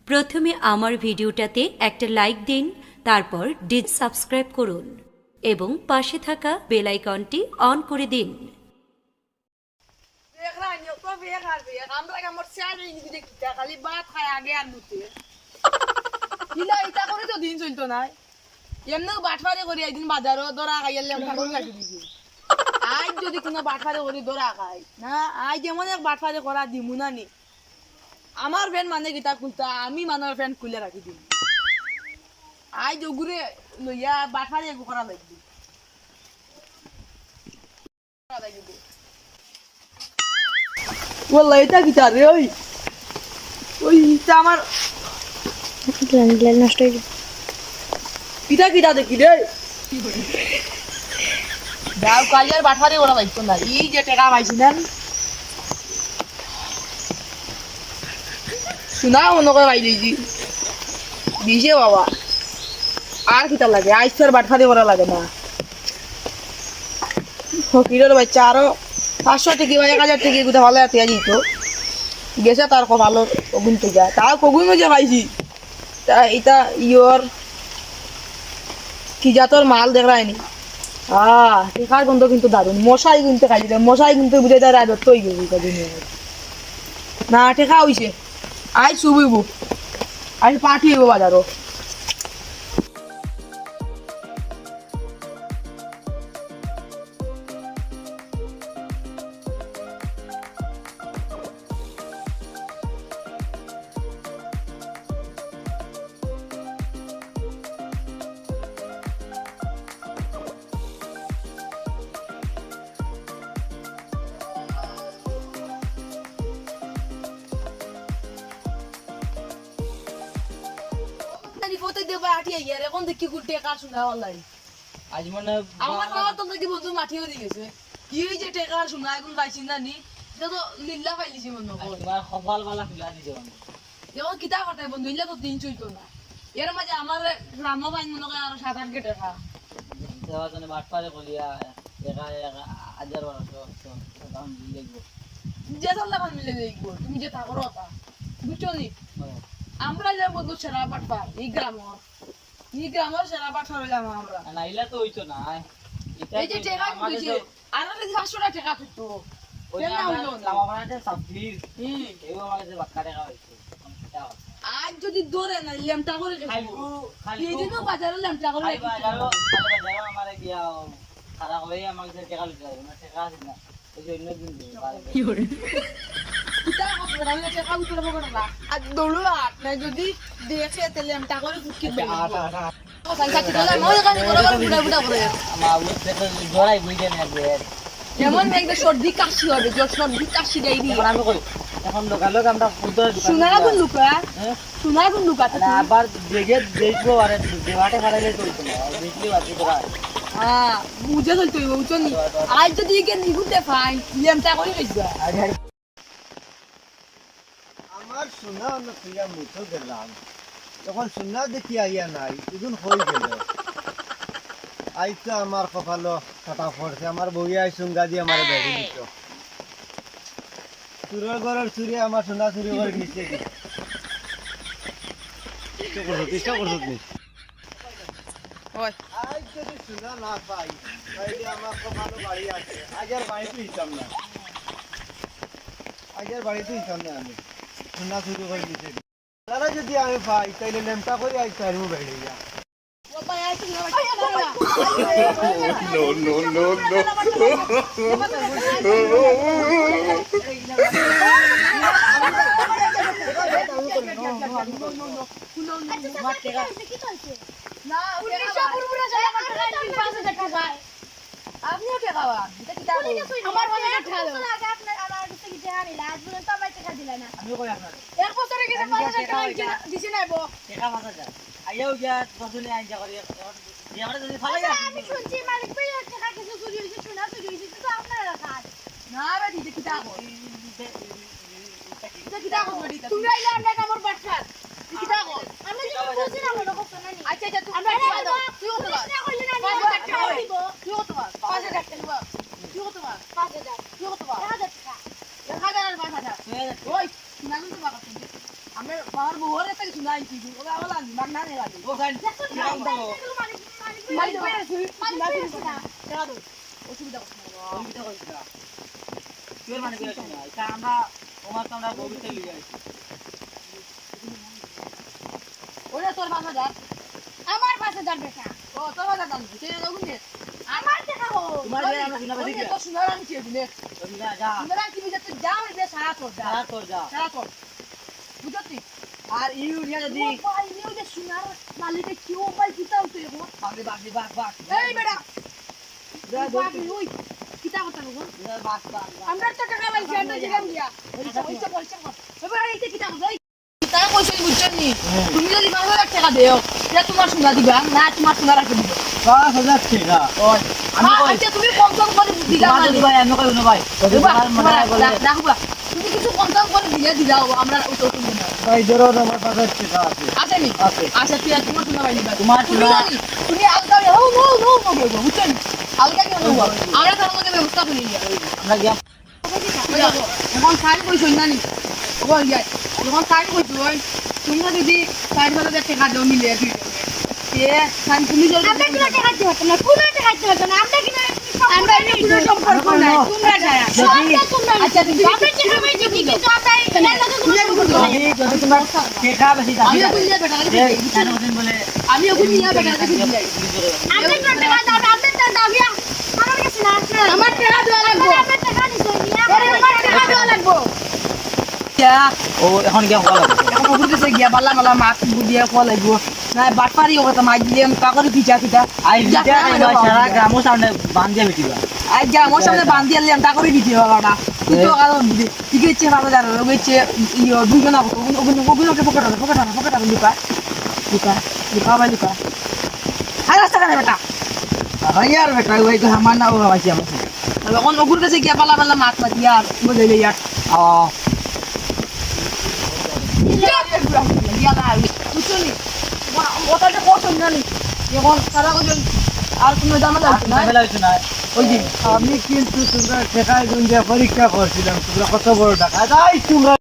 প্রথমে আমার ভিডিওটাতে একটা লাইক দিন, তারপর সাবস্ক্রাইব করুন এবং পাশে থাকা বেল আইকনটি অন করে দিন। দিন চলতো না এমনি বাটফারে করি একদিন বাজারও দরা খাইলে আজ যদি কোনো বাটফারে করি দরা খাই না, আজ যেমন এক বাটফারে করা দিমু না নি আমার ফ্যান মানে গীতা খুলতা আমি মানের ফ্যান খুলে রাখি দিম। আজ ওগুরে লইয়া বাটফারে করা লাগবে বললা এটা গীতা রে ওই ওই আমার নষ্ট হয়ে গেছে। কিটা কিটা দেখি রে দাও কালিয়ার বাটফারে করা লাগতো না। এই যে টাকা পাইছি না শোনা মনে করে পাই দিয়েছি দিছে বাবা। আর কিতা লাগে আইস আর বাটফারি করা লাগে না। ফকিরের বাচ্চা আরো 500 টাকা বা 1000 টাকা কোথাও ভালো পেঁয়াজ দিত গেছে তার ভালো কগুন থেকে তাও কগুন মজা পাইছি। তা এটা ইয়র কি জাতর মাল দেখায়নি টেকার গন্ধ কিন্তু দারুণ। মশাই কিনতে খাইছি মশাই কিনতে বুঝে তার আদত হয়ে গেছে না টেকা হইছে। আই শুবিব আজ পাঠিয়ে বাজারও আজ মানে আমার বাবা তো দেখি বন্ধু মাটি হয়ে গেছে কি যে টেকা শোনা এখন পাইছি না নি এটা তো লীলা পাইলিছি মনে হয় সকাল বেলা খুলা দিছে যেমন কিতা করতে বন্ধু ইল্লা তো দিন চলতো না। এর মাঝে আমার গ্রাম বাইন মনে করে আরো 7-8 টাকা দেওয়া জন্য বাটপারে কলিয়া একা 1000-1200 দাম লাগবে যে চললে কোন মিলে দেখবো তুমি যে থাকো রতা বুঝছো নি। আমরা যে বন্ধু সেরা বাটপার এই গ্রামের সেরা বাটপার হইলাম আমরা না ইলা তো হইতো না। এই যে টাকা কইছে আর যদি 500 টাকা পেতো ওই লামাবানাতে সাবজির এই আমাকে বাক্কা টাকা হইছে। আজ যদি দৌড়ে না লেমটা করে খালি এই দিনও বাজারে লেমটা করে বাজারও আমারে দিয়া খারাপ হয়ে আমাকে টাকা লইতে হবে না টাকা আছে না ওই জন্য দিন কি করে কিতা কথা আমি টাকা উঠে দেব না আজ দৌড়ো আর না যদি দেখে তাহলে লেমটা করে ফুটকি বেরিয়ে সংখ্যা ঠিক হলে মই কানে বরাবর বুড়া করে আমার ওই পেটে জড়াই বুঝে না যেমন একটা সর্দি কাশি হবে যে সর্দি কাশি দেই দি আমি কই এখন লোক আমরা ফুটে সোনারা কোন লুকা সোনারা কোন লুকা না আবার দেখে দেখবো আরে দেওয়াটে ফারাইলে চলতো না দেখলি বাকি তোরা বুঝে চলতো বুঝছো নি আজ যদি একে নিগুতে পাই লেমটা করে লইবা আমার সোনা অন্য প্রিয়া মুঠো গেলাম তখন সোনা দেখি আইয়া নাই দুদিন হয়ে গেল আইসা আমার কপালো কাটা পড়ছে আমার বউয়া সুঙ্গা দিয়ে আমার বেড়ে দিত চুরের ঘরের চুরি আমার সোনা চুরি করে নিচে চেষ্টা করছো তুমি আজ যদি সোনা না পাই তাহলে আমার কপালো বাড়ি আছে আগের বাড়িতে হিসাব না আগের বাড়িতে হিসাব না আমি সোনা চুরি করে নিচে তারা যদি আমি পাই তাহলে লেমটা করে আইসা আর বেড়ে যা no. তোমার টাকা না আপনিও কে খাওয়া এটা কি দাও আমার বাবা ঠালো আমার কাছে কি টাকা নিলা আজ পর্যন্ত আমার টাকা দিলা না আমি কই আপনার এক বছরে গেছে 5000 টাকা দিছি না বো টাকা 5000 আইয়াও গিয়া বসুনি আইজা করি এবারে যদি ফালাই আমি শুনছি মালিক ভাই টাকা কিছু চুরি হইছে শোনা চুরি হইছে কিন্তু আপনারা কাজ না রে দিদি কি দাও এটা কি দাও বড়ি তুমি আইলে আমরা আমার বাটখার কি দাও আমরা যদি বুঝি না মনে করছ না নি আচ্ছা আচ্ছা তুমি আমরা দাও তুই কত পুলিশ না কইলে না 5000 টাকা টাকা দিব তুই কত 5000 টাকা তুই কত 5000 তুই কত 1000 টাকা 1000 আর 5000 ওই না কিন্তু বাবা আমরা বাবার বউরে থেকে শুনাই কি ওরা ওলা না না রে লাগে ও সাইড দেখো না মালিক মালিক ভাই মালিক না টাকা দাও অসুবিধা করছ না অসুবিধা হইছে না কেউ মানে করে না এটা আমরা তোমার তোমরা ভবিষ্যতে লিয়ে আইছি ওরে তোর 5000 আমার 5000 টাকা ও তোর 5000 দাও তুই ওগুনে আমার টাকা হো তোমার যে আমরা শুনা পাইছি ওরে তো শুনার আমি চেয়ে দিলে যা যা শুনার কি বুঝতে যাও রে সারা তোর যা সারা তোর যা সারা তোর বুঝতি আর ইউরিয়া যদি মোবাইল নিয়ে যে শোনার মালিকে কি মোবাইল কিতাও তো এগো বাকি বাকি বাক বাক এই বেটা যা বাকি ওই কিতা কথা বলবো বাক বাক আমরা তো টাকা পাইছি আমরা জিগাম দিয়া পয়সা পয়সা এবার এইটা কিতা বলবো তাই পয়সা বুঝছেন নি তুমি যদি 5000 টাকা দেও এটা তোমার সোনা দিবা না তোমার সোনা রাখে দিবে 5000 টাকা ওই আমি কই আচ্ছা তুমি কম কম করে দিলা তোমার যদি ভাই আমি কই না ভাই যদি তোমার মনে হয় বলে রাখবা তুমি কিছু কম কম করে দিলে দিলাও আমরা উত্তর তুমি না ভাই ধরো আমার 5000 টাকা আছে আছে নি আছে। আচ্ছা তুই তোমার সোনা পাইলি তোমার তুমি সোনা- জানি তুমি আলগা নো নো নো নো বলবো বুঝছেন আলগা কেন বলবো আমরা তার মধ্যে ব্যবস্থা করে নিই আমরা গিয়া এখন খাই কইছো না নি ওই যাই এখন খাই কইছো ওই তুমি যদি 60,000 টাকা দাও মিলে কি এ খান তুমি যদি আমরা কি টাকা দিতে হবে না কোন টাকা দিতে হবে না আমরা কি আমরা এর কোনো সম্পর্ক নাই তোমরা যারা সবটা তোমরা আচ্ছা তুমি আমরা টাকা পাইছি কিন্তু আমরা এর লগে কোনো সম্পর্ক নাই যদি যদি তোমার টাকা বেশি দাবি আমি ওগুলো নিয়ে বেটা যে কেন বলেন বলে আমি ওগুলো নিয়ে বেটা দেখি দিই আমরা তো টাকা দাও আমরা তো দাও ইয়া আমার কাছে না আমার টাকা দেওয়া লাগবে আমরা টাকা দিছো নিয়া আমার টাকা দেওয়া লাগবে ও এখন গিয়া ভালো এখন ওগুলো কাছে গিয়া বালা বালা মাছ বুঝিয়ে খাওয়া লাগবে না বাটপারি ওটা মাছ দিয়ে কাকরে পিচা পিটা আই বিটা সারা গ্রামও সামনে বান্ধিয়া বিটিবা আজ যা আমার সামনে বান্ধি আনলাম তা করে দিতে বাবাটা তুই তো কারণ ঠিক আছে ভালো জানো ওইছে ইয়ে দুজন আবো ওগুলোকে পকেটা লুকা ভাই লুকা আর রাস্তা কানে বেটা আর বেটা ওই তো আমার না ও আছে আমার এখন ওগুর কাছে গিয়া বালা বালা মাছ মাছ ইয়ার বুঝাইলে ইয়ার বুঝলি ওটাতে কত জানি এখন সারা ওজন আর কোনো দাম লাগছে না ঝামেলা হইছে না ওই দিন আমি কিন্তু তোমরা টাকা গুঞ্জা পরীক্ষা করছিলাম তোমরা কত বড় টাকা তাই তোমরা